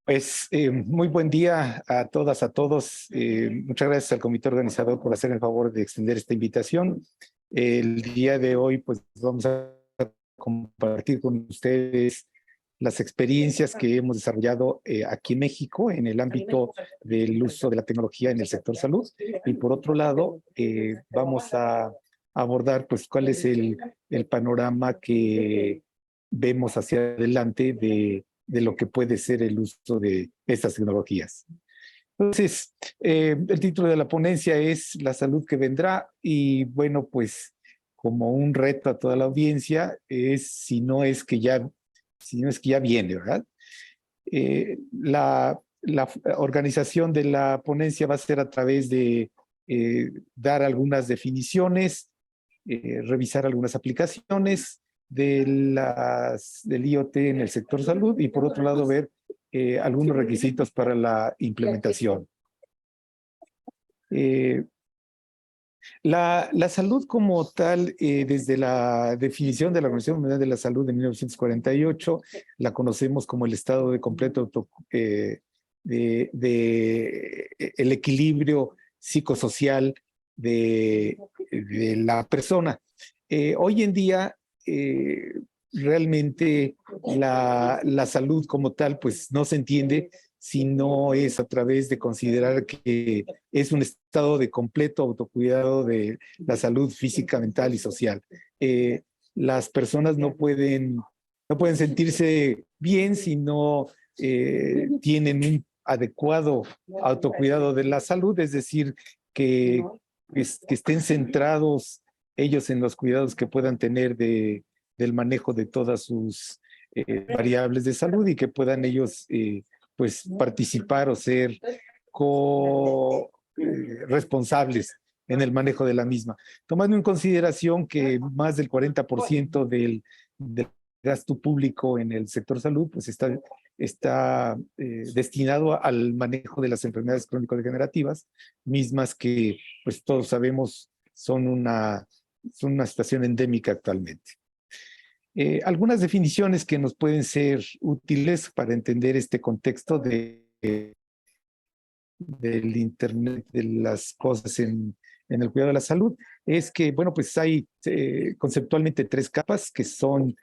Pues muy buen día a todas, a todos. Muchas gracias al comité organizador por hacer el favor de extender esta invitación. El día de hoy, pues vamos a compartir con ustedes las experiencias que hemos desarrollado aquí en México en el ámbito del uso de la tecnología en el sector salud. Y por otro lado, vamos a abordar pues cuál es el panorama que vemos hacia adelante de lo que puede ser el uso de estas tecnologías. Entonces, el título de la ponencia es La salud que vendrá y bueno, pues como un reto a toda la audiencia es si no es que ya viene, ¿verdad? La organización de la ponencia va a ser a través de dar algunas definiciones, revisar algunas aplicaciones del IoT en el sector salud y por otro lado ver algunos requisitos para la implementación. Eh, la salud como tal, desde la definición de la Organización Mundial de la Salud de 1948, la conocemos como el estado de completo el equilibrio psicosocial de la persona. Hoy en día, realmente la salud como tal, pues no se entiende si no es a través de considerar que es un estado de completo autocuidado de la salud física, mental y social. Las personas no pueden sentirse bien si no tienen un adecuado autocuidado de la salud, es decir, que estén centrados ellos en los cuidados que puedan tener del manejo de todas sus variables de salud y que puedan ellos pues participar o ser responsables en el manejo de la misma, tomando en consideración que más del 40% del gasto público en el sector salud pues está destinado al manejo de las enfermedades crónico-degenerativas, mismas que pues todos sabemos son una situación endémica actualmente. Algunas definiciones que nos pueden ser útiles para entender este contexto del Internet de las cosas en el cuidado de la salud es que, bueno, pues hay conceptualmente tres capas que son,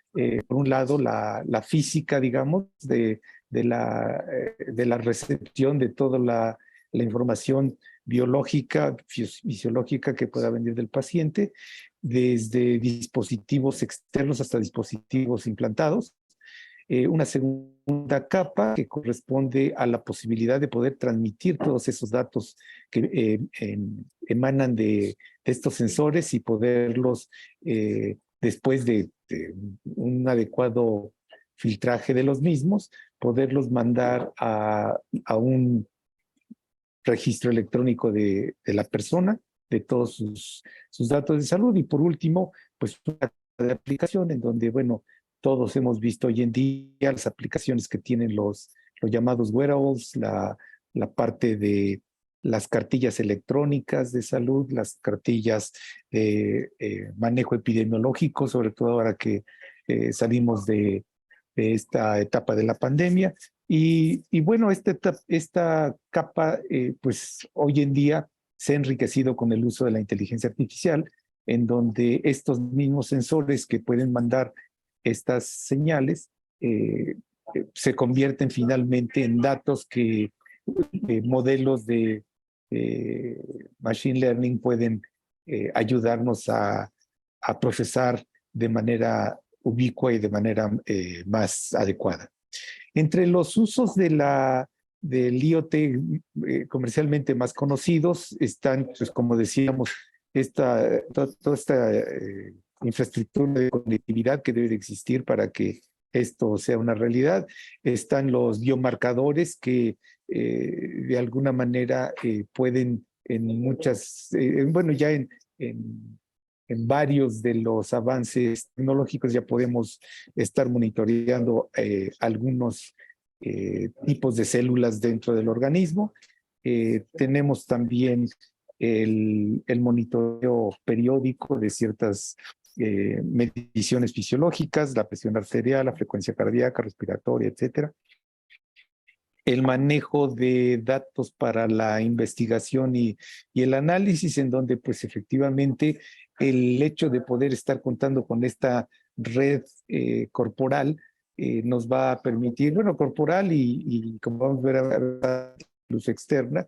por un lado, la física, digamos, de la recepción de toda la información biológica, fisiológica que pueda venir del paciente, desde dispositivos externos hasta dispositivos implantados. Una segunda capa que corresponde a la posibilidad de poder transmitir todos esos datos que emanan de estos sensores y poderlos, después de un adecuado filtraje de los mismos, poderlos mandar a un registro electrónico de la persona, de todos sus datos de salud. Y por último, pues una de aplicación en donde, bueno, todos hemos visto hoy en día las aplicaciones que tienen los llamados wearables, la parte de las cartillas electrónicas de salud, las cartillas de manejo epidemiológico, sobre todo ahora que salimos de esta etapa de la pandemia. Y bueno, esta capa, pues hoy en día se ha enriquecido con el uso de la inteligencia artificial, en donde estos mismos sensores que pueden mandar estas señales se convierten finalmente en datos que modelos de machine learning pueden ayudarnos a procesar de manera ubicua y de manera más adecuada. Entre los usos del IoT comercialmente más conocidos están, pues como decíamos, toda esta infraestructura de conectividad que debe de existir para que esto sea una realidad. Están los biomarcadores que de alguna manera pueden en muchas, bueno, ya en varios de los avances tecnológicos ya podemos estar monitoreando algunos tipos de células dentro del organismo. Tenemos también el monitoreo periódico de ciertas mediciones fisiológicas, la presión arterial, la frecuencia cardíaca, respiratoria, etcétera. el manejo de datos para la investigación y el análisis, en donde pues efectivamente el hecho de poder estar contando con esta red corporal nos va a permitir, bueno, corporal y como vamos a ver a luz externa,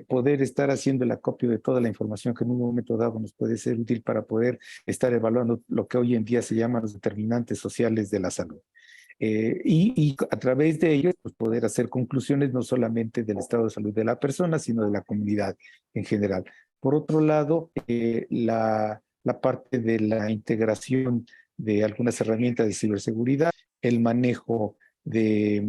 poder estar haciendo el acopio de toda la información que en un momento dado nos puede ser útil para poder estar evaluando lo que hoy en día se llaman los determinantes sociales de la salud. Y a través de ello pues, poder hacer conclusiones no solamente del estado de salud de la persona, sino de la comunidad en general. Por otro lado, la parte de la integración de algunas herramientas de ciberseguridad, el manejo de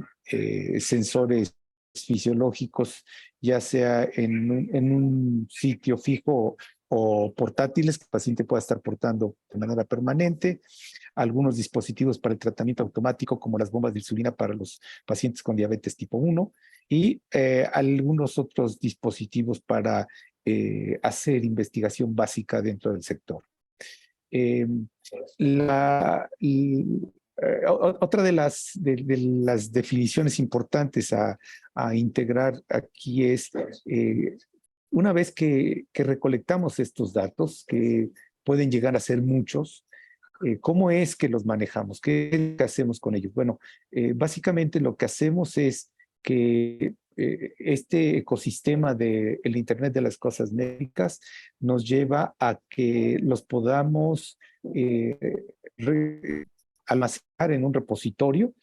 sensores fisiológicos, ya sea en un sitio fijo o portátiles que el paciente pueda estar portando de manera permanente, algunos dispositivos para el tratamiento automático como las bombas de insulina para los pacientes con diabetes tipo 1 y algunos otros dispositivos para hacer investigación básica dentro del sector. Eh, otra de las definiciones importantes a integrar aquí es, una vez que recolectamos estos datos, que pueden llegar a ser muchos, ¿cómo es que los manejamos? ¿Qué es lo que hacemos con ellos? Bueno, básicamente lo que hacemos es que este ecosistema del Internet de las cosas médicas nos lleva a que los podamos eh, almacenar en un repositorio.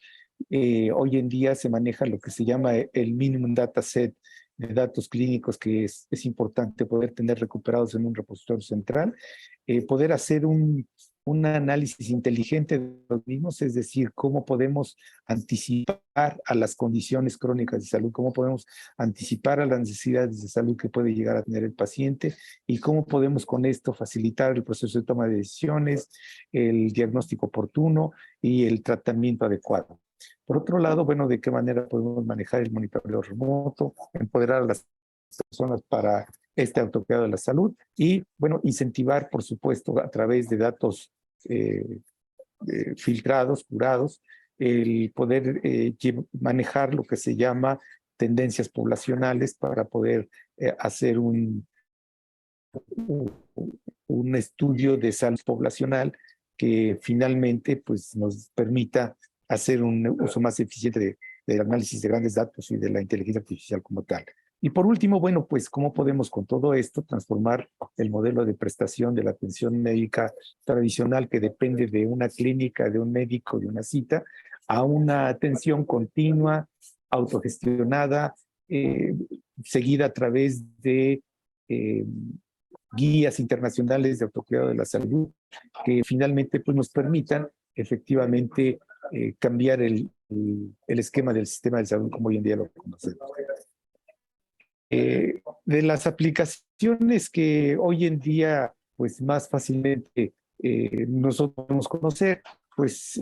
Hoy en día se maneja lo que se llama el minimum dataset de datos clínicos, que es importante poder tener recuperados en un repositorio central, poder hacer un análisis inteligente de los mismos, es decir, cómo podemos anticipar a las condiciones crónicas de salud, cómo podemos anticipar a las necesidades de salud que puede llegar a tener el paciente y cómo podemos con esto facilitar el proceso de toma de decisiones, el diagnóstico oportuno y el tratamiento adecuado. Por otro lado, bueno, ¿de qué manera podemos manejar el monitoreo remoto, empoderar a las personas para este autocuidado de la salud y, bueno, incentivar, por supuesto, a través de datos filtrados, curados, el poder manejar lo que se llama tendencias poblacionales para poder hacer un estudio de salud poblacional que finalmente pues, nos permita hacer un uso más eficiente del análisis de grandes datos y de la inteligencia artificial como tal. Y por último, bueno, pues cómo podemos con todo esto transformar el modelo de prestación de la atención médica tradicional que depende de una clínica, de un médico, de una cita, a una atención continua, autogestionada, seguida a través de guías internacionales de autocuidado de la salud que finalmente pues, nos permitan efectivamente cambiar el esquema del sistema de salud como hoy en día lo conocemos. De las aplicaciones que hoy en día pues más fácilmente nosotros podemos conocer, pues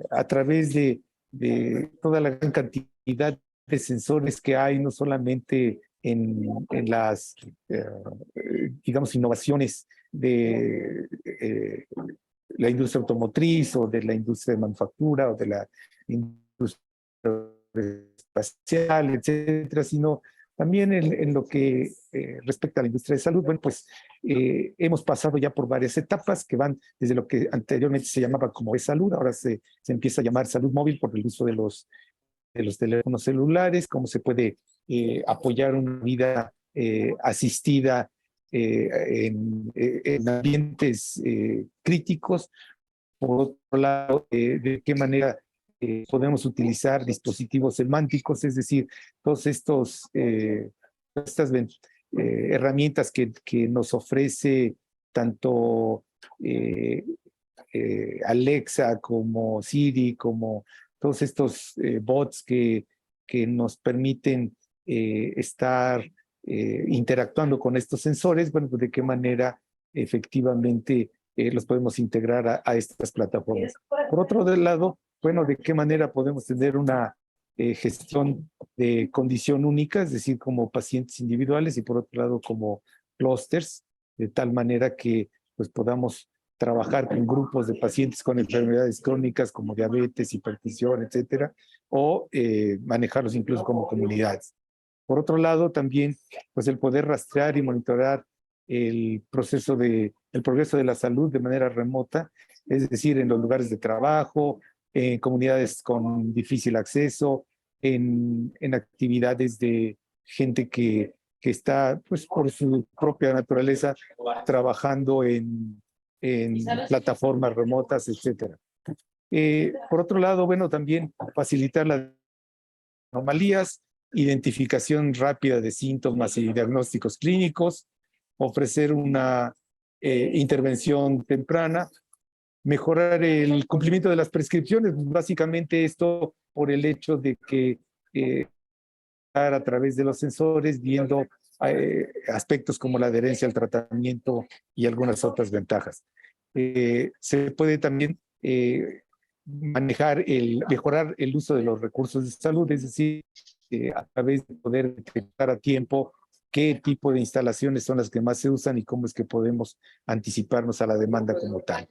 a través de toda la gran cantidad de sensores que hay, no solamente en las, digamos, innovaciones de la industria automotriz o de la industria de manufactura o de la industria espacial, etcétera, sino también en lo que respecta a la industria de salud, bueno, pues hemos pasado ya por varias etapas que van desde lo que anteriormente se llamaba como e-salud, ahora se empieza a llamar salud móvil por el uso de los teléfonos celulares, cómo se puede apoyar una vida asistida en ambientes críticos. Por otro lado, de qué manera podemos utilizar dispositivos semánticos, es decir, todos estas herramientas que nos ofrece tanto Alexa como Siri, como todos estos bots que nos permiten estar interactuando con estos sensores, bueno, pues de qué manera efectivamente los podemos integrar a estas plataformas. Por otro lado, bueno, de qué manera podemos tener una gestión de condición única, es decir, como pacientes individuales y por otro lado como clusters, de tal manera que pues podamos trabajar con grupos de pacientes con enfermedades crónicas como diabetes, hipertensión, etcétera, o manejarlos incluso como comunidades. Por otro lado, también, pues el poder rastrear y monitorear el progreso de la salud de manera remota, es decir, en los lugares de trabajo, en comunidades con difícil acceso, en actividades de gente que está, pues por su propia naturaleza, trabajando en plataformas remotas, etcétera. Por otro lado, bueno, también facilitar las anomalías, identificación rápida de síntomas y diagnósticos clínicos, ofrecer una intervención temprana, mejorar el cumplimiento de las prescripciones, básicamente esto por el hecho de que a través de los sensores viendo aspectos como la adherencia al tratamiento y algunas otras ventajas. Se puede también mejorar el uso de los recursos de salud, es decir, a través de poder detectar a tiempo qué tipo de instalaciones son las que más se usan y cómo es que podemos anticiparnos a la demanda como tal.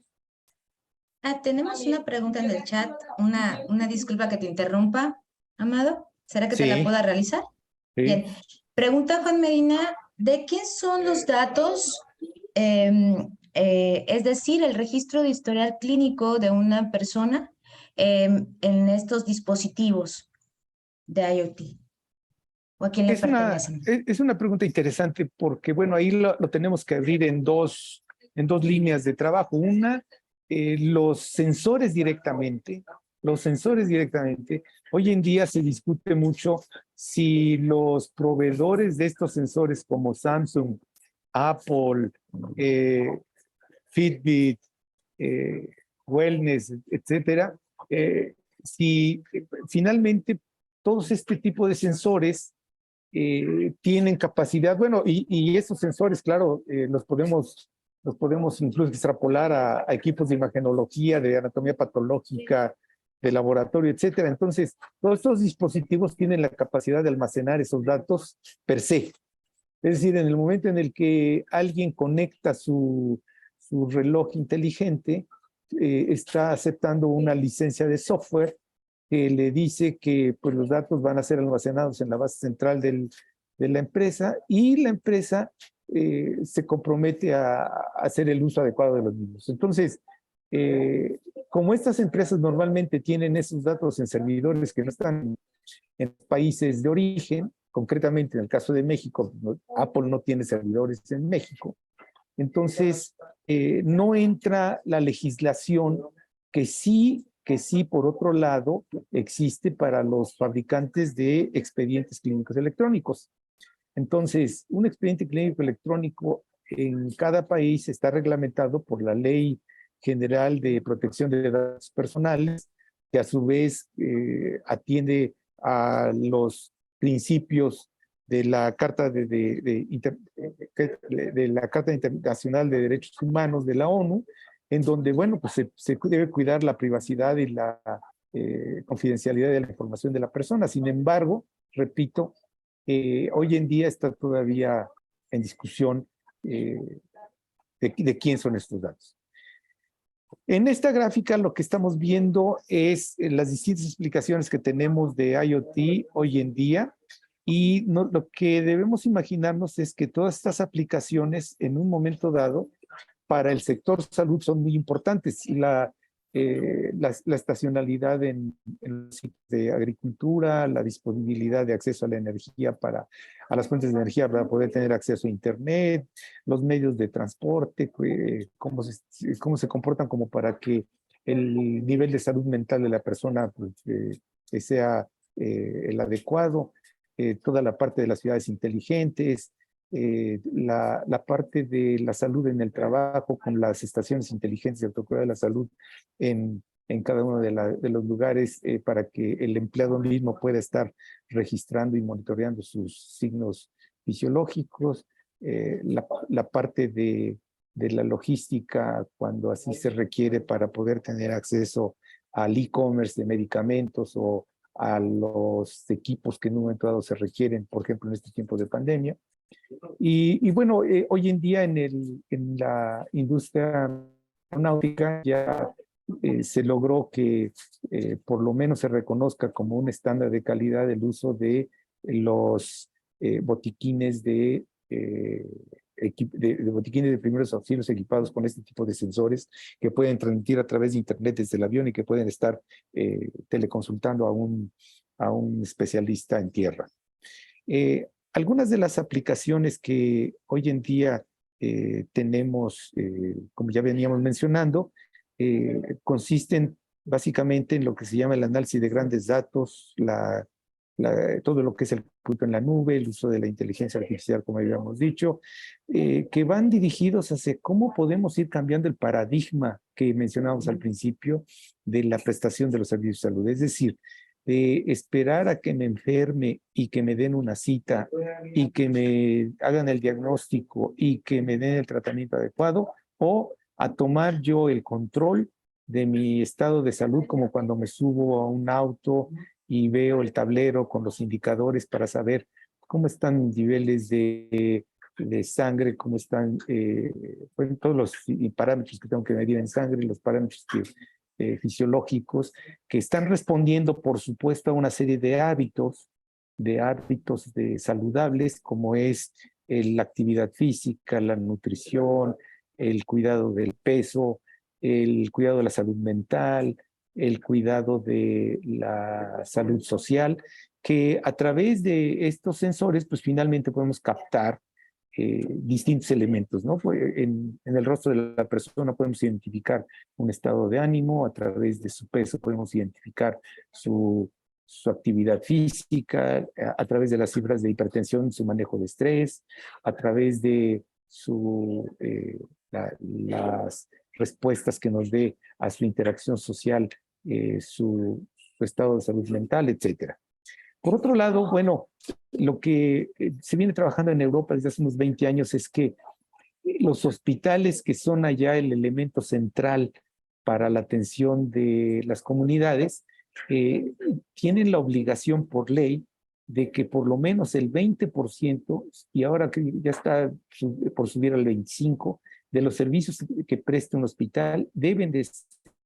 Tenemos una pregunta en el chat, una disculpa que te interrumpa, Amado. ¿Será que te la Sí, pueda realizar? sí. Bien. Pregunta Juan Medina, ¿de quién son los datos? Es decir, el registro de historial clínico de una persona en estos dispositivos de IoT. ¿O a quién le pertenecen? Es una pregunta interesante porque, bueno, ahí lo tenemos que abrir en dos líneas de trabajo. Una, los sensores directamente. Los sensores directamente. Hoy en día se discute mucho si los proveedores de estos sensores como Samsung, Apple, Fitbit, Wellness, etcétera, si finalmente todos este tipo de sensores tienen capacidad, bueno, y esos sensores, claro, los podemos incluso extrapolar a equipos de imagenología, de anatomía patológica, de laboratorio, etcétera. Entonces, todos estos dispositivos tienen la capacidad de almacenar esos datos per se. Es decir, en el momento en el que alguien conecta su reloj inteligente, está aceptando una licencia de software que le dice que pues, los datos van a ser almacenados en la base central de la empresa y la empresa se compromete a hacer el uso adecuado de los mismos. Entonces, como estas empresas normalmente tienen esos datos en servidores que no están en países de origen, concretamente en el caso de México, Apple no tiene servidores en México, entonces no entra la legislación que sí, por otro lado, existe para los fabricantes de expedientes clínicos electrónicos. Entonces, un expediente clínico electrónico en cada país está reglamentado por la Ley General de Protección de Datos Personales, que a su vez atiende a los principios de la Carta de la Carta Internacional de Derechos Humanos de la ONU, en donde, bueno, pues se debe cuidar la privacidad y la confidencialidad de la información de la persona. Sin embargo, repito, hoy en día está todavía en discusión de quién son estos datos. En esta gráfica lo que estamos viendo es las distintas explicaciones que tenemos de IoT hoy en día y lo que debemos imaginarnos es que todas estas aplicaciones en un momento dado para el sector salud son muy importantes y la estacionalidad en los sitios de agricultura, la disponibilidad de acceso a la energía a las fuentes de energía para poder tener acceso a internet, los medios de transporte, cómo se comportan como para que el nivel de salud mental de la persona pues, sea el adecuado, toda la parte de las ciudades inteligentes, la parte de la salud en el trabajo con las estaciones inteligentes de autocuidado de la salud en cada uno de los lugares para que el empleado mismo pueda estar registrando y monitoreando sus signos fisiológicos, la parte de la logística cuando así se requiere para poder tener acceso al e-commerce de medicamentos o a los equipos que en un momento dado se requieren, por ejemplo, en este tiempo de pandemia. Y bueno, hoy en día en la industria aeronáutica ya se logró que por lo menos se reconozca como un estándar de calidad el uso de los botiquines de botiquines de primeros auxilios equipados con este tipo de sensores que pueden transmitir a través de internet desde el avión y que pueden estar teleconsultando a un especialista en tierra. Algunas de las aplicaciones que hoy en día tenemos, como ya veníamos mencionando, consisten básicamente en lo que se llama el análisis de grandes datos, todo lo que es el punto en la nube, el uso de la inteligencia artificial, como habíamos dicho, que van dirigidos hacia cómo podemos ir cambiando el paradigma que mencionábamos al principio de la prestación de los servicios de salud. Es decir, de esperar a que me enferme y que me den una cita y que me hagan el diagnóstico y que me den el tratamiento adecuado, o a tomar yo el control de mi estado de salud, como cuando me subo a un auto y veo el tablero con los indicadores para saber cómo están mis niveles de sangre, cómo están bueno, todos los parámetros que tengo que medir en sangre, los parámetros fisiológicos, que están respondiendo, por supuesto, a una serie de hábitos saludables, como es la actividad física, la nutrición, el cuidado del peso, el cuidado de la salud mental, el cuidado de la salud social, que a través de estos sensores, pues finalmente podemos captar distintos elementos, ¿no? En el rostro de la persona podemos identificar un estado de ánimo, a través de su peso podemos identificar su actividad física, a través de las cifras de hipertensión, su manejo de estrés, a través de las respuestas que nos dé a su interacción social, su estado de salud mental, etcétera. Por otro lado, bueno, lo que se viene trabajando en Europa desde hace unos 20 años es que los hospitales, que son allá el elemento central para la atención de las comunidades, tienen la obligación por ley de que por lo menos el 20%, y ahora que ya está por subir al 25%, de los servicios que presta un hospital deben de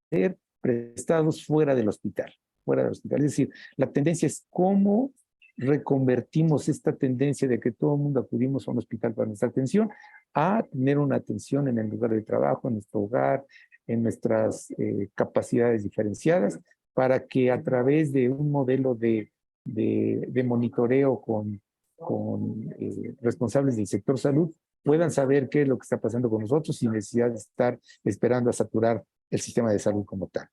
ser prestados fuera del hospital. Es decir, la tendencia es cómo reconvertimos esta tendencia de que todo el mundo acudimos a un hospital para nuestra atención a tener una atención en el lugar de trabajo, en nuestro hogar, en nuestras capacidades diferenciadas, para que a través de un modelo de monitoreo con responsables del sector salud puedan saber qué es lo que está pasando con nosotros sin necesidad de estar esperando a saturar el sistema de salud como tal.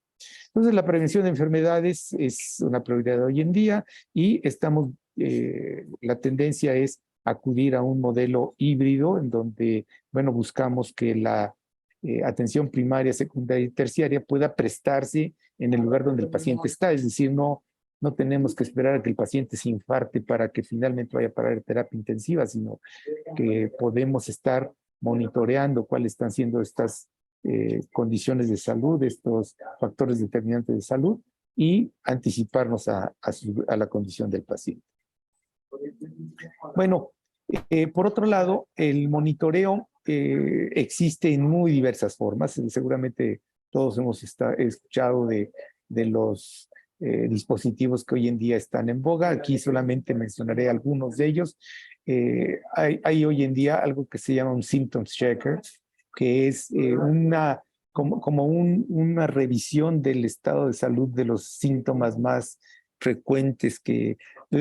Entonces, la prevención de enfermedades es una prioridad hoy en día y la tendencia es acudir a un modelo híbrido en donde, bueno, buscamos que la atención primaria, secundaria y terciaria pueda prestarse en el lugar donde el paciente está, es decir, no tenemos que esperar a que el paciente se infarte para que finalmente vaya a parar terapia intensiva, sino que podemos estar monitoreando cuáles están siendo estas condiciones de salud, estos factores determinantes de salud, y anticiparnos a la condición del paciente. Bueno, por otro lado, el monitoreo existe en muy diversas formas. Seguramente todos hemos escuchado de los dispositivos que hoy en día están en boga. Aquí solamente mencionaré algunos de ellos. Hay hoy en día algo que se llama un Symptoms Checker, que es una revisión del estado de salud de los síntomas más frecuentes de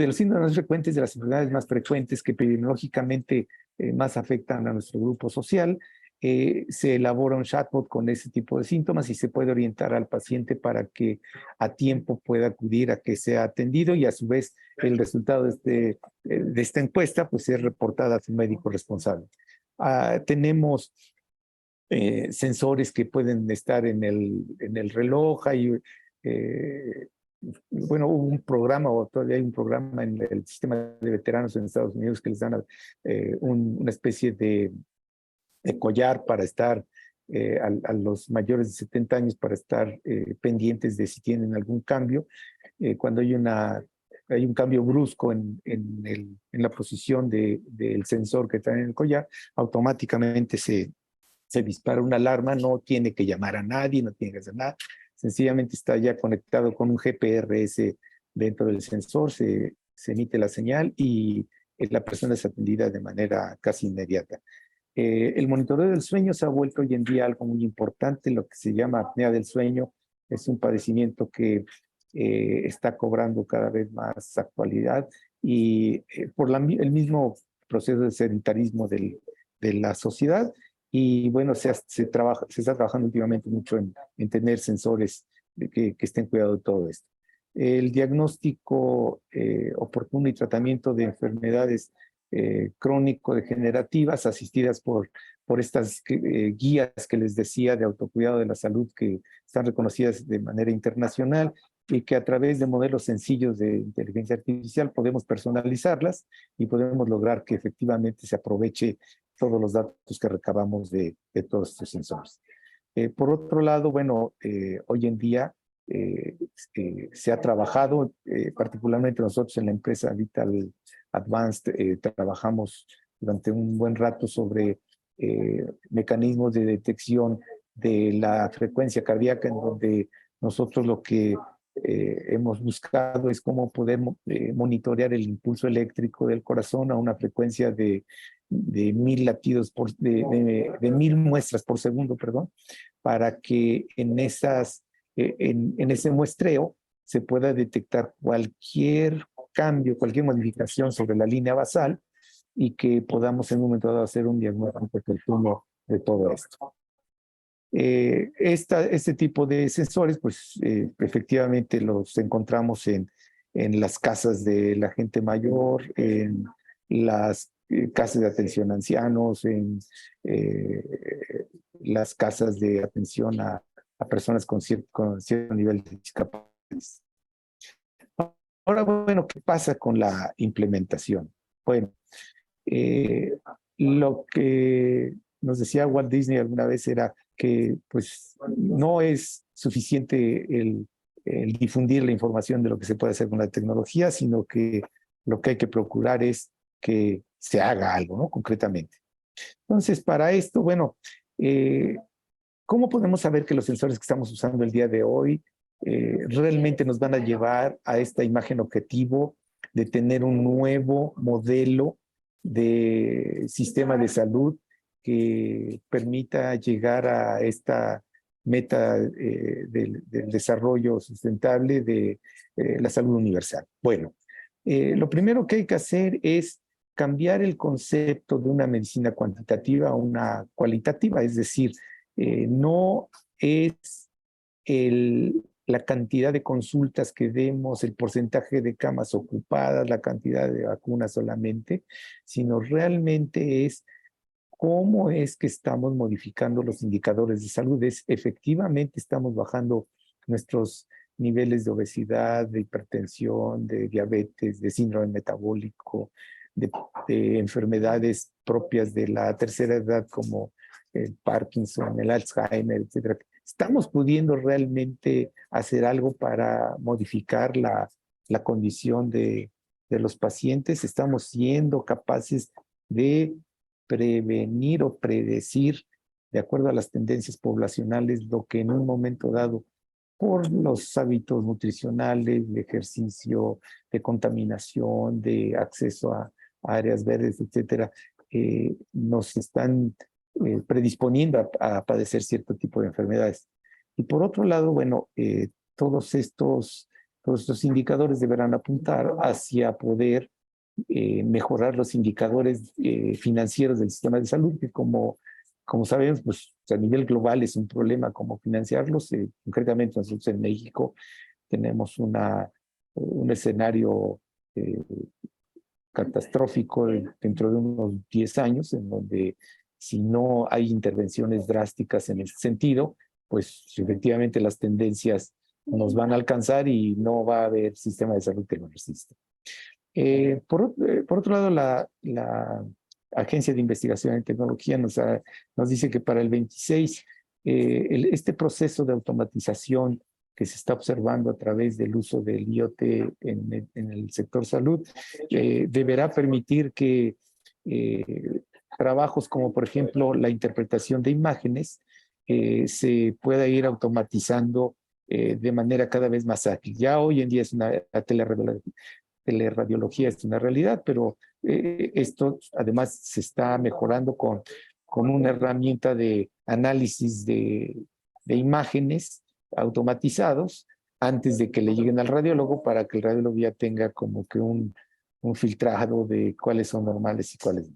los síntomas más frecuentes, de las enfermedades más frecuentes que epidemiológicamente más afectan a nuestro grupo social. Se elabora un chatbot con ese tipo de síntomas y se puede orientar al paciente para que a tiempo pueda acudir a que sea atendido, y a su vez el resultado de esta encuesta pues es reportada a su médico responsable. Tenemos sensores que pueden estar en el reloj. Hay bueno, hubo un programa, o todavía hay un programa en el sistema de veteranos en Estados Unidos que les dan una especie de collar para estar a los mayores de 70 años, para estar pendientes de si tienen algún cambio. Cuando hay un cambio brusco en la posición del sensor que traen en el collar, automáticamente se se dispara una alarma, no tiene que llamar a nadie, no tiene que hacer nada, sencillamente está ya conectado con un GPRS dentro del sensor, se emite la señal y la persona es atendida de manera casi inmediata. El monitoreo del sueño se ha vuelto hoy en día algo muy importante, lo que se llama apnea del sueño. Es un padecimiento que está cobrando cada vez más actualidad y por el mismo proceso de sedentarismo de la sociedad. Y bueno, se está trabajando últimamente mucho en tener sensores que estén cuidado de todo esto. El diagnóstico oportuno y tratamiento de enfermedades crónico-degenerativas asistidas por estas guías que les decía de autocuidado de la salud que están reconocidas de manera internacional y que a través de modelos sencillos de inteligencia artificial podemos personalizarlas y podemos lograr que efectivamente se aproveche todos los datos que recabamos de todos estos sensores. Por otro lado, bueno, hoy en día se ha trabajado, particularmente nosotros en la empresa Vital Advanced, trabajamos durante un buen rato sobre mecanismos de detección de la frecuencia cardíaca, en donde nosotros lo que hemos buscado es cómo poder monitorear el impulso eléctrico del corazón a una frecuencia de 1000 latidos de 1000 muestras por segundo, perdón, para que en ese muestreo se pueda detectar cualquier cambio, cualquier modificación sobre la línea basal y que podamos en un momento dado hacer un diagnóstico oportuno de todo esto. Este tipo de sensores, pues efectivamente los encontramos en las casas de la gente mayor, en las casas de atención a ancianos, en las casas de atención a personas con cierto nivel de discapacidad. Ahora, bueno, ¿qué pasa con la implementación? Bueno, lo que nos decía Walt Disney alguna vez era que pues no es suficiente el difundir la información de lo que se puede hacer con la tecnología, sino que lo que hay que procurar es que se haga algo, ¿no? Concretamente. Entonces, para esto, bueno, ¿cómo podemos saber que los sensores que estamos usando el día de hoy realmente nos van a llevar a esta imagen objetivo de tener un nuevo modelo de sistema de salud que permita llegar a esta meta del desarrollo sustentable de la salud universal? Bueno, lo primero que hay que hacer es cambiar el concepto de una medicina cuantitativa a una cualitativa, es decir, no es la cantidad de consultas que demos, el porcentaje de camas ocupadas, la cantidad de vacunas solamente, sino realmente es cómo es que estamos modificando los indicadores de salud. Efectivamente estamos bajando nuestros niveles de obesidad, de hipertensión, de diabetes, de síndrome metabólico, de enfermedades propias de la tercera edad como el Parkinson, el Alzheimer, etcétera. ¿Estamos pudiendo realmente hacer algo para modificar la condición de los pacientes? ¿Estamos siendo capaces de prevenir o predecir, de acuerdo a las tendencias poblacionales, lo que en un momento dado, por los hábitos nutricionales, de ejercicio, de contaminación, de acceso a áreas verdes, etcétera, nos están predisponiendo a padecer cierto tipo de enfermedades? Y por otro lado, bueno, todos estos indicadores deberán apuntar hacia poder mejorar los indicadores financieros del sistema de salud, que como sabemos, pues a nivel global es un problema cómo financiarlos. Concretamente nosotros en México tenemos un escenario catastrófico dentro de unos 10 años, en donde si no hay intervenciones drásticas en ese sentido, pues efectivamente las tendencias nos van a alcanzar y no va a haber sistema de salud que lo resista. Por otro lado, la Agencia de Investigación en Tecnología nos dice que para el 26, este proceso de automatización que se está observando a través del uso del IoT en el sector salud deberá permitir que trabajos como por ejemplo la interpretación de imágenes se pueda ir automatizando de manera cada vez más ágil. Ya hoy en día es la teleradiología es una realidad, pero esto además se está mejorando con una herramienta de análisis de imágenes automatizados antes de que le lleguen al radiólogo para que el radiólogo ya tenga como que un filtrado de cuáles son normales y cuáles no.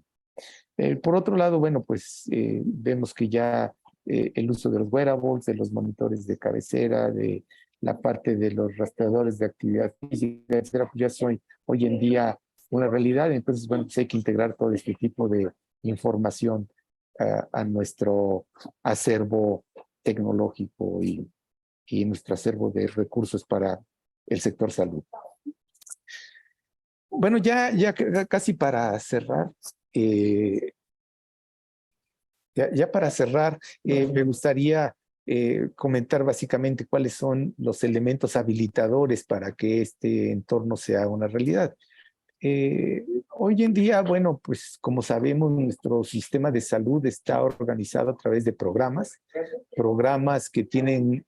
Por otro lado, bueno, pues vemos que ya el uso de los wearables, de los monitores de cabecera, de la parte de los rastreadores de actividad física, etcétera, pues ya son hoy en día una realidad. Entonces, bueno, pues hay que integrar todo este tipo de información a nuestro acervo tecnológico y nuestro acervo de recursos para el sector salud. Bueno, ya casi para cerrar, ya para cerrar, me gustaría comentar básicamente cuáles son los elementos habilitadores para que este entorno sea una realidad. Hoy en día, bueno, pues como sabemos, nuestro sistema de salud está organizado a través de programas que tienen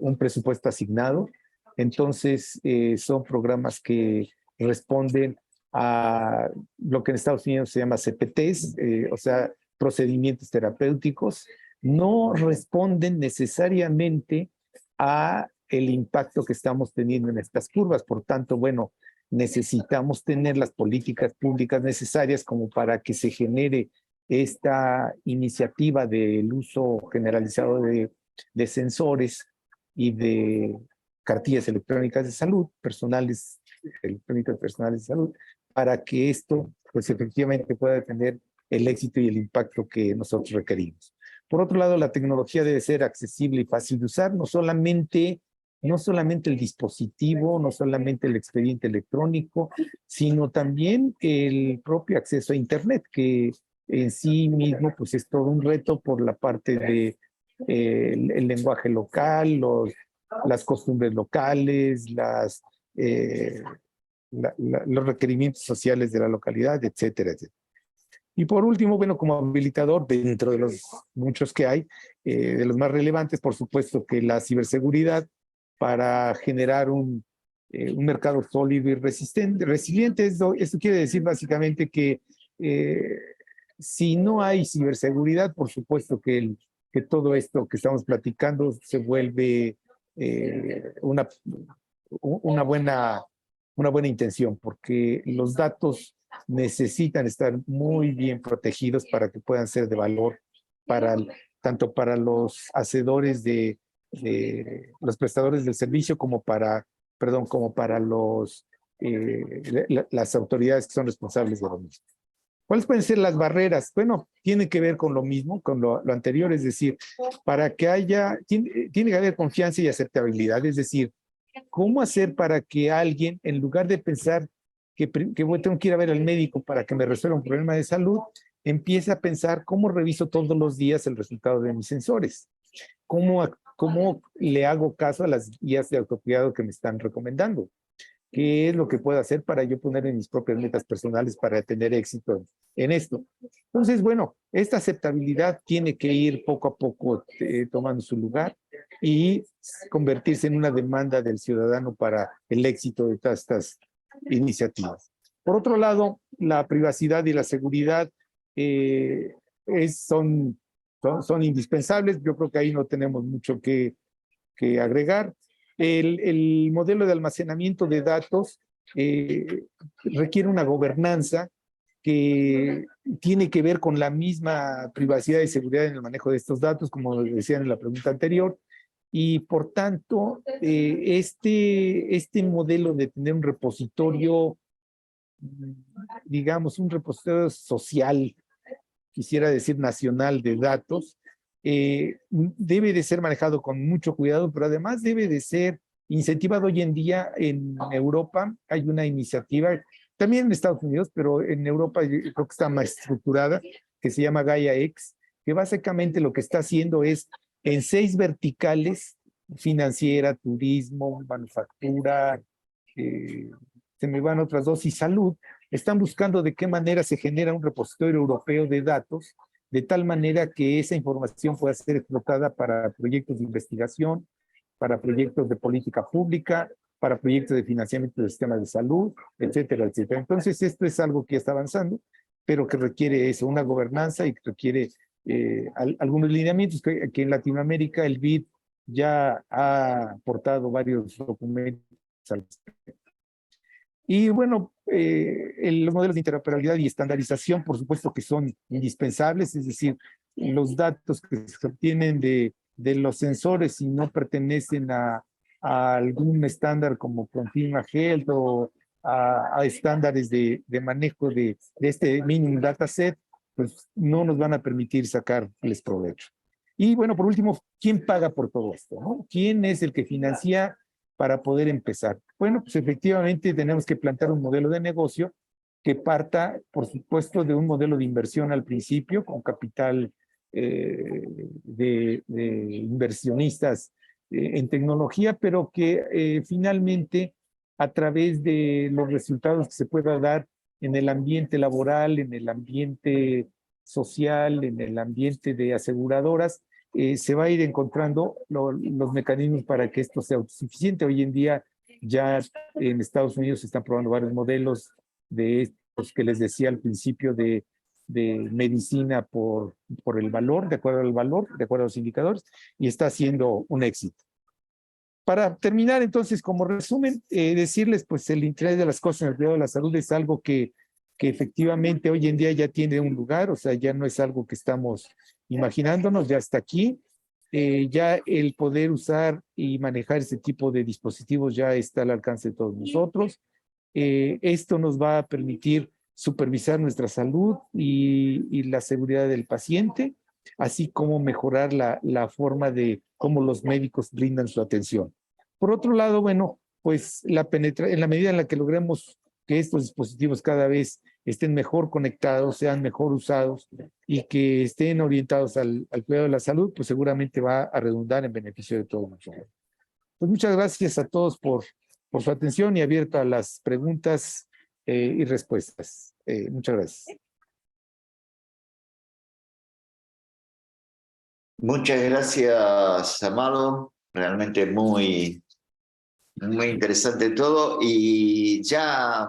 un presupuesto asignado. Entonces, son programas que responden a lo que en Estados Unidos se llama CPTs, o sea, procedimientos terapéuticos, no responden necesariamente a el impacto que estamos teniendo en estas curvas. Por tanto, bueno, necesitamos tener las políticas públicas necesarias como para que se genere esta iniciativa del uso generalizado de sensores y de cartillas electrónicas de salud, electrónicas personales de salud, para que esto, pues efectivamente pueda tener el éxito y el impacto que nosotros requerimos. Por otro lado, la tecnología debe ser accesible y fácil de usar, no solamente el dispositivo, no solamente el expediente electrónico, sino también el propio acceso a Internet, que en sí mismo pues es todo un reto por la parte de el lenguaje local, las costumbres locales, los requerimientos sociales de la localidad, etcétera, etcétera. Y por último, bueno, como habilitador, dentro de los muchos que hay, de los más relevantes, por supuesto que la ciberseguridad para generar un mercado sólido y resiliente. Esto quiere decir básicamente que si no hay ciberseguridad, por supuesto que todo esto que estamos platicando se vuelve una buena intención, porque los datos necesitan estar muy bien protegidos para que puedan ser de valor tanto para los hacedores los prestadores del servicio como para las autoridades que son responsables de lo mismo. ¿Cuáles pueden ser las barreras? Bueno, tiene que ver con lo mismo, con lo anterior, es decir, para que tiene que haber confianza y aceptabilidad, es decir, ¿cómo hacer para que alguien, en lugar de pensar que tengo que ir a ver al médico para que me resuelva un problema de salud, empiece a pensar cómo reviso todos los días el resultado de mis sensores? ¿Cómo le hago caso a las guías de autocuidado que me están recomendando? ¿Qué es lo que puedo hacer para yo poner en mis propias metas personales para tener éxito en esto? Entonces, bueno, esta aceptabilidad tiene que ir poco a poco tomando su lugar y convertirse en una demanda del ciudadano para el éxito de todas estas iniciativas. Por otro lado, la privacidad y la seguridad son indispensables. Yo creo que ahí no tenemos mucho que agregar. El modelo de almacenamiento de datos requiere una gobernanza que tiene que ver con la misma privacidad y seguridad en el manejo de estos datos, como decían en la pregunta anterior, y por tanto, este modelo de tener un repositorio, digamos, un repositorio social, quisiera decir nacional de datos, debe de ser manejado con mucho cuidado, pero además debe de ser incentivado. Hoy en día en Europa hay una iniciativa, también en Estados Unidos, pero en Europa yo creo que está más estructurada, que se llama Gaia-X, que básicamente lo que está haciendo es en 6 verticales: financiera, turismo, manufactura, se me van otras dos, y salud, están buscando de qué manera se genera un repositorio europeo de datos, de tal manera que esa información pueda ser explotada para proyectos de investigación, para proyectos de política pública, para proyectos de financiamiento del sistema de salud, etcétera, etcétera. Entonces, esto es algo que está avanzando, pero que requiere eso, una gobernanza y que requiere algunos lineamientos que en Latinoamérica el BID ya ha aportado varios documentos al respecto. Y bueno, los modelos de interoperabilidad y estandarización, por supuesto que son indispensables, es decir, los datos que se obtienen de los sensores si no pertenecen a algún estándar como Confirma Health o a estándares de manejo de este minimum dataset, pues no nos van a permitir sacarles provecho. Y bueno, por último, ¿quién paga por todo esto? ¿No? ¿Quién es el que financia para poder empezar? Bueno, pues efectivamente tenemos que plantear un modelo de negocio que parta, por supuesto, de un modelo de inversión al principio, con capital de inversionistas en tecnología, pero que finalmente, a través de los resultados que se pueda dar en el ambiente laboral, en el ambiente social, en el ambiente de aseguradoras, se va a ir encontrando los mecanismos para que esto sea autosuficiente. Hoy en día ya en Estados Unidos se están probando varios modelos de estos que les decía al principio de medicina por el valor, de acuerdo al valor, de acuerdo a los indicadores, y está siendo un éxito. Para terminar, entonces, como resumen, decirles, pues el interés de las cosas en el cuidado de la salud es algo que efectivamente hoy en día ya tiene un lugar, o sea, ya no es algo que estamos imaginándonos, ya está aquí. Ya el poder usar y manejar este tipo de dispositivos ya está al alcance de todos nosotros. Esto nos va a permitir supervisar nuestra salud y la seguridad del paciente, así como mejorar la forma de cómo los médicos brindan su atención. Por otro lado, bueno, pues en la medida en la que logremos que estos dispositivos cada vez estén mejor conectados, sean mejor usados y que estén orientados al cuidado de la salud, pues seguramente va a redundar en beneficio de todos nosotros. Pues muchas gracias a todos por su atención y abierto a las preguntas y respuestas. Muchas gracias. Muchas gracias, Amado. Realmente muy interesante todo. Y ya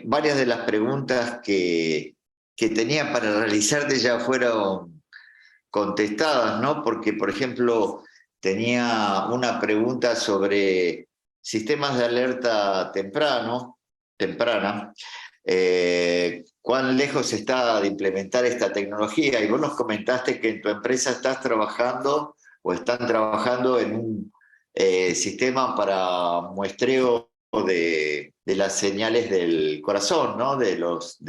varias de las preguntas que tenía para realizarte ya fueron contestadas, ¿no? Porque, por ejemplo, tenía una pregunta sobre sistemas de alerta temprana. ¿Cuán lejos está de implementar esta tecnología? Y vos nos comentaste que en tu empresa estás trabajando o están trabajando en un sistema para muestreo de las señales del corazón, ¿no? De los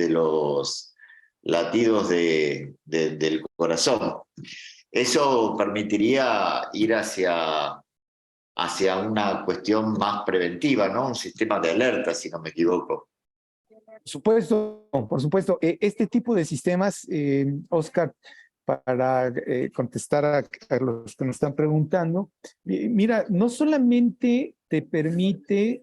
latidos del corazón. Eso permitiría ir hacia una cuestión más preventiva, ¿no? Un sistema de alerta, si no me equivoco. Por supuesto. Este tipo de sistemas, Oscar, para contestar a los que nos están preguntando, mira, no solamente te permite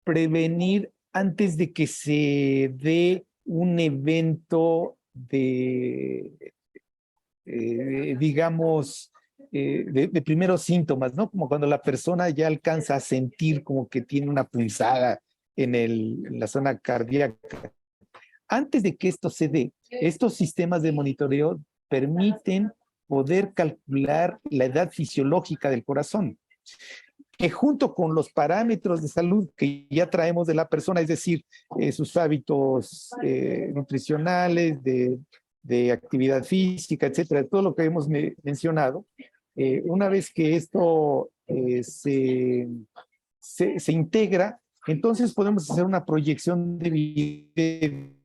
prevenir antes de que se dé un evento digamos, de primeros síntomas, ¿no? Como cuando la persona ya alcanza a sentir como que tiene una punzada en la zona cardíaca. Antes de que esto se dé, estos sistemas de monitoreo permiten poder calcular la edad fisiológica del corazón, que junto con los parámetros de salud que ya traemos de la persona, es decir, sus hábitos nutricionales, de actividad física, etcétera, todo lo que hemos mencionado, una vez que esto se integra, entonces podemos hacer una proyección de vida.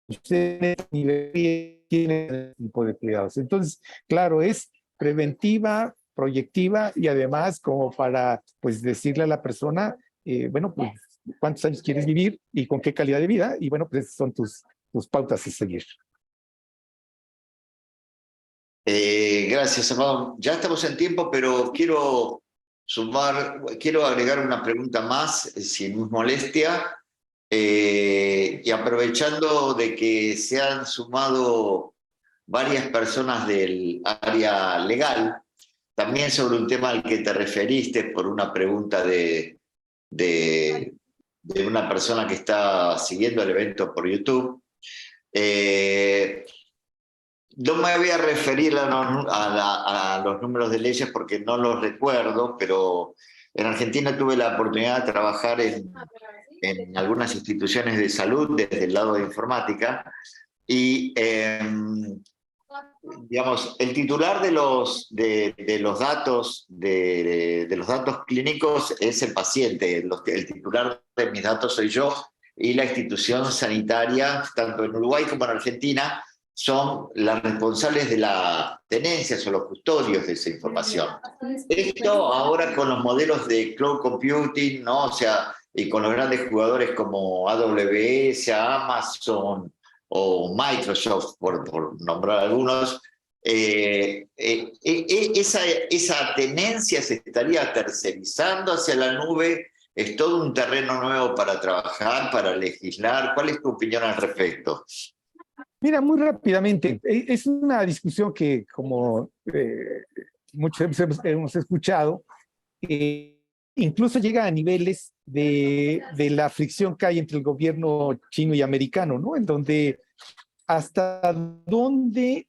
Usted tiene este tipo de cuidados. Entonces, claro, es preventiva, proyectiva y además como para pues decirle a la persona, bueno, pues cuántos años quieres vivir y con qué calidad de vida, y bueno, pues son tus pautas a seguir. Gracias, Amado. Ya estamos en tiempo, pero quiero quiero agregar una pregunta más, si no es molestia, y aprovechando de que se han sumado varias personas del área legal, también sobre un tema al que te referiste por una pregunta de una persona que está siguiendo el evento por YouTube. No me voy a referir a los números de leyes porque no los recuerdo, pero en Argentina tuve la oportunidad de trabajar en algunas instituciones de salud desde el lado de informática y digamos, el titular de los datos de los datos clínicos es el paciente, el titular de mis datos soy yo, y la institución sanitaria, tanto en Uruguay como en Argentina, son las responsables de la tenencia o los custodios de esa información. Esto ahora con los modelos de cloud computing, ¿no? O sea, y con los grandes jugadores como AWS, Amazon o Microsoft, por nombrar algunos, esa tenencia se estaría tercerizando hacia la nube. ¿Es todo un terreno nuevo para trabajar, para legislar? ¿Cuál es tu opinión al respecto? Mira, muy rápidamente, es una discusión que, como muchos hemos escuchado, incluso llega a niveles de la fricción que hay entre el gobierno chino y americano, ¿no? En donde hasta dónde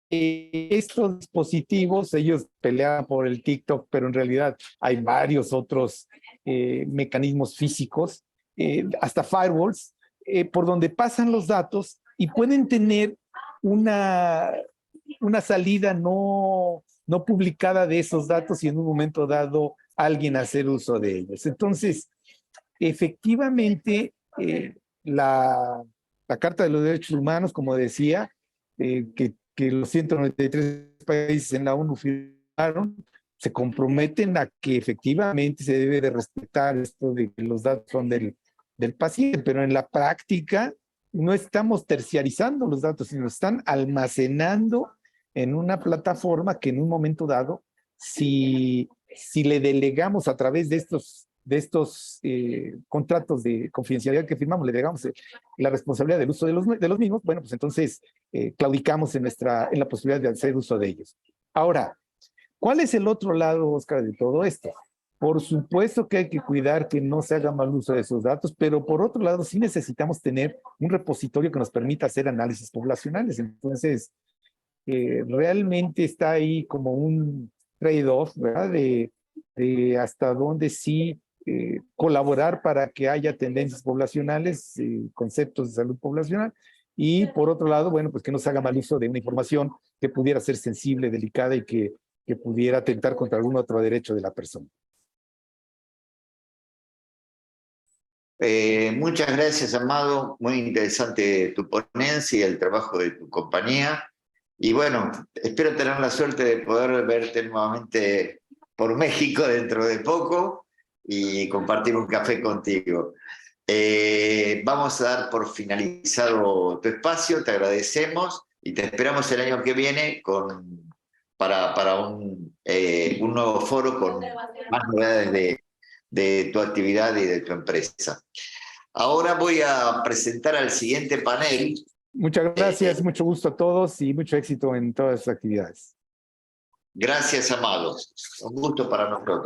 estos dispositivos, ellos pelean por el TikTok, pero en realidad hay varios otros mecanismos físicos, hasta firewalls, por donde pasan los datos y pueden tener una salida no publicada de esos datos y en un momento dado alguien hacer uso de ellos. Entonces, efectivamente, la Carta de los Derechos Humanos, como decía, que los 193 países en la ONU firmaron, se comprometen a que efectivamente se debe de respetar esto de que los datos son del paciente, pero en la práctica no estamos terciarizando los datos, sino están almacenando en una plataforma que en un momento dado, si le delegamos a través de estos contratos de confidencialidad que firmamos, le delegamos la responsabilidad del uso de los mismos, bueno, pues entonces claudicamos en la posibilidad de hacer uso de ellos. Ahora, ¿cuál es el otro lado, Oscar, de todo esto? Por supuesto que hay que cuidar que no se haga mal uso de esos datos, pero por otro lado sí necesitamos tener un repositorio que nos permita hacer análisis poblacionales. Entonces, realmente está ahí como un trade-off, ¿verdad? De hasta dónde sí colaborar para que haya tendencias poblacionales, conceptos de salud poblacional, y por otro lado, bueno, pues que no se haga mal uso de una información que pudiera ser sensible, delicada y que pudiera atentar contra algún otro derecho de la persona. Muchas gracias, Amado. Muy interesante tu ponencia y el trabajo de tu compañía. Y bueno, espero tener la suerte de poder verte nuevamente por México dentro de poco y compartir un café contigo. Vamos a dar por finalizado tu espacio, te agradecemos y te esperamos el año que viene para un nuevo foro con más novedades de tu actividad y de tu empresa. Ahora voy a presentar al siguiente panel. Muchas gracias, mucho gusto a todos y mucho éxito en todas sus actividades. Gracias, Amado. Un gusto para nosotros.